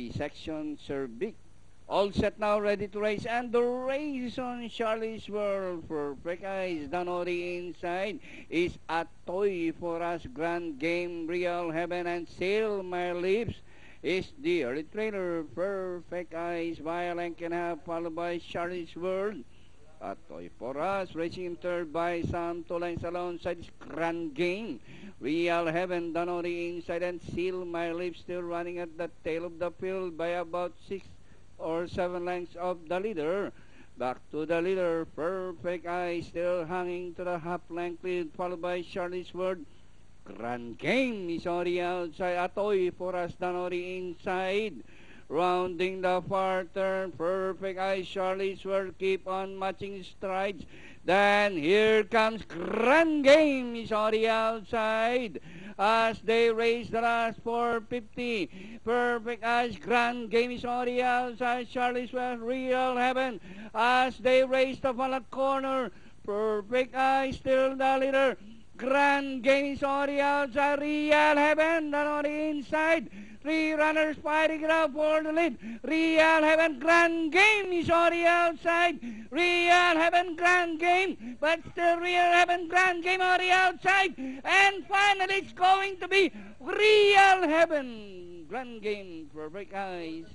P section, Sir Vic. All set now, ready to race, and the race on Charlie's World. Perfect Eyes, Danori inside, is a toy for us. Grand Game, Real Heaven, and Sail My Lips is the early trailer. Perfect Eyes, Violent and Half, followed by Charlie's World. A toy for us, racing in third by Sam Tolines alongside is Grand Game. Real Heaven, Danori inside, and Seal My Lips still running at the tail of the field by about 6 or 7 lengths of the leader. Back to the leader, Perfect Eye still hanging to the half-length lead, followed by Charlie's Word. Grand Game is on the outside. A toy for us, Danori inside. Rounding the far turn, Perfect Eye, Charlie's Word keep on matching strides. Then here comes Grand Game is on the outside as they race the last 450. Perfect Eyes, Grand Game is on the outside. Charlie's Word, Real Heaven as they race the final corner. Perfect Eyes still the leader. Grand Game is on the outside. Real Heaven on the inside. 3 runners fighting it out for the lead. Real Heaven, Grand Game is on the outside. Real Heaven, Grand Game, but still Real Heaven, Grand Game on the outside. And finally it's going to be Real Heaven, Grand Game, Perfect Eyes.